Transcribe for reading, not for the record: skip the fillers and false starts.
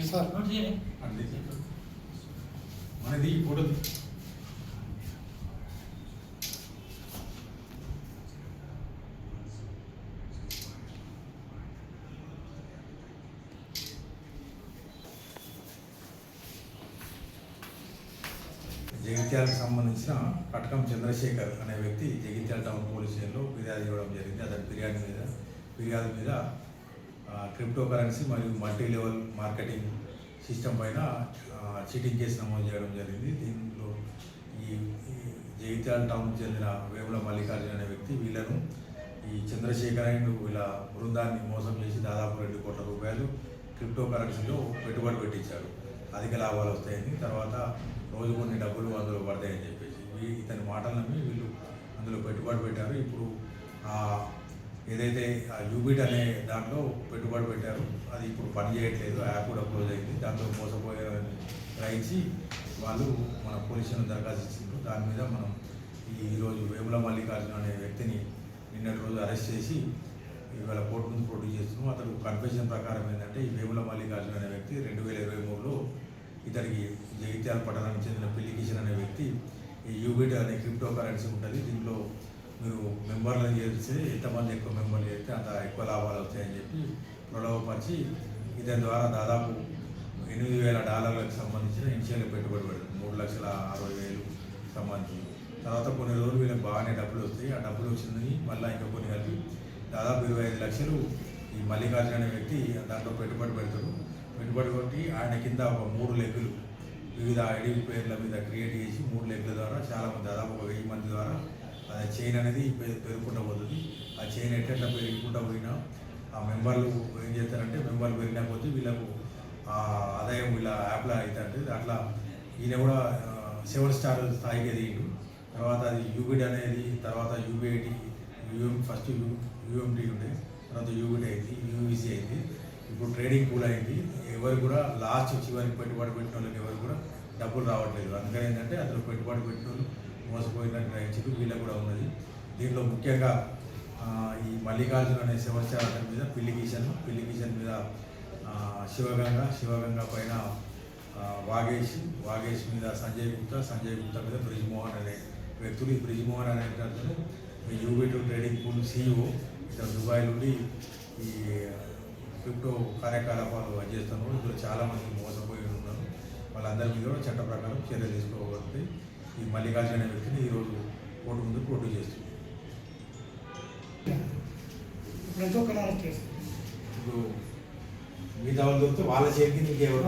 Sir మనది photo జగిత్యాలకు సంబంధించిన పటకం చంద్రశేఖర్ అనే వ్యక్తి జగిత్యాల టౌన్ పోలీస్ స్టేషన్లో ఫిర్యాదు ఇవ్వడం జరిగింది. అతని ఫిర్యాదు మీద క్రిప్టో కరెన్సీ మరియు మల్టీ లెవెల్ మార్కెటింగ్ సిస్టమ్ పైన చీటింగ్ కేసు నమోదు చేయడం జరిగింది. దీనిలో ఈ జగిత్యాల టౌన్ చెందిన వేముల మల్లికార్జున అనే వ్యక్తి వీళ్ళను ఈ చంద్రశేఖర్ అండ్ వీళ్ళ బృందాన్ని మోసం చేసి దాదాపు 2 కోట్ల రూపాయలు క్రిప్టో కరెన్సీలో పెట్టుబడి పెట్టించాడు. అధిక లాభాలు వస్తాయని, తర్వాత రోజు కొన్ని డబ్బులు అందులో పడతాయని చెప్పేసి ఇతని మాటలు నమ్మి వీళ్ళు అందులో పెట్టుబడి పెట్టారు. ఇప్పుడు ఏదైతే యూబిట్ అనే దాంట్లో పెట్టుబడి పెట్టారు అది ఇప్పుడు పని చేయట్లేదు, యాప్ కూడా క్లోజ్ అయింది. దాంట్లో మోసపోయారని గ్రహించి వాళ్ళు మన పోలీసులను దరఖాస్తు ఇచ్చిండ్రు. దాని మీద మనం ఈరోజు వేముల మల్లికార్జున అనే వ్యక్తిని నిన్నటి రోజు అరెస్ట్ చేసి ఇవాళ కోర్టు ముందు ప్రొడ్యూస్ చేస్తున్నాం. అతడు కన్ఫెషన్ ప్రకారం ఏంటంటే ఈ వేముల మల్లికార్జున అనే వ్యక్తి 2023లో ఇతనికి జగిత్యాల పట్టణానికి చెందిన పిల్లి కిషన్ అనే వ్యక్తి ఈ యూబిట్ అనే క్రిప్టో కరెన్సీ ఉంటుంది, దీంట్లో మీరు మెంబర్లను చేస్తే ఎంతమంది ఎక్కువ మెంబర్లు చేస్తే అంత ఎక్కువ లాభాలు వస్తాయని చెప్పి ప్రలోభపరిచి ఇతని ద్వారా దాదాపు $8,000 సంబంధించిన ఇనిషియల్ పెట్టుబడి పెడుతుంది. 3,60,000 సంబంధించి తర్వాత కొన్ని రోజులు వీళ్ళకి బాగానే డబ్బులు వస్తాయి. ఆ డబ్బులు వచ్చిందని మళ్ళీ ఇంకా కొన్ని కలిపి దాదాపు 25 లక్షలు ఈ మల్లికార్జున అనే వ్యక్తి దాంట్లో పెట్టుబడి పెడతాడు. పెట్టుబడి కొట్టి ఆయన కింద ఒక 3 లెగ్గులు వివిధ ఐడి పేర్ల మీద క్రియేట్ చేసి 3 లెగ్ల ద్వారా చాలామంది దాదాపు 1000 మంది ద్వారా అది చైన్ అనేది పెరుగుకుంటూ పోతుంది. ఆ చైన్ ఎట్లా పెరుగుకుంటూ పోయినా ఆ మెంబర్లు ఏం చేస్తారంటే మెంబర్లు పెరిగినా పోతే వీళ్ళకు ఆదాయం వీళ్ళ యాప్లో అవుతుంది. అట్లా ఈయన కూడా 7 స్టార్ స్థాయికి ఎదిగిండు. తర్వాత అది యూబిడ్ అనేది, తర్వాత యూబిఐటి ఫస్ట్ యూఎంటీ ఉండే, తర్వాత యూబిడ్ అయింది, యూఈసీ అయింది, ఇప్పుడు ట్రేడింగ్ పూల్ అయింది. ఎవరు కూడా లాస్ట్ చివరికి పెట్టుబడి పెట్టిన వాళ్ళకి ఎవరు కూడా డబ్బులు రావట్లేదు. అందుకని ఏంటంటే అందులో పెట్టుబడి పెట్టిన వాళ్ళు మోసపోయిందని గ్రహించి వీళ్ళకి కూడా ఉన్నది. దీంట్లో ముఖ్యంగా ఈ మల్లికార్జున అనే 7 స్టార్ అతని మీద పిల్లి కిషన్ మీద శివగంగ పైన వాగేష్ మీద సంజయ్ గుప్తా మీద బ్రిజ్మోహన్ అనే వ్యక్తులు. ఈ బ్రిజ్మోహన్ అనే వ్యక్తులు యూబిట్ ట్రేడింగ్ పూల్ CEO, ఇతను దుబాయ్ నుండి ఈ క్రిప్టో కార్యకలాపాలు చేస్తున్నారు. ఇందులో చాలామంది మోసపోయి ఉన్నారు. వాళ్ళందరి మీద కూడా చట్ట ప్రకారం చర్యలు తీసుకోబడుతుంది. ఈ మల్లికార్జున అనే వ్యక్తిని ఈరోజు కోర్టు ముందు ప్రొడ్యూస్ చేస్తుంది. ఇప్పుడు మిగతా వాళ్ళు దొరికితే వాళ్ళ చేతికి ఇంకెవరు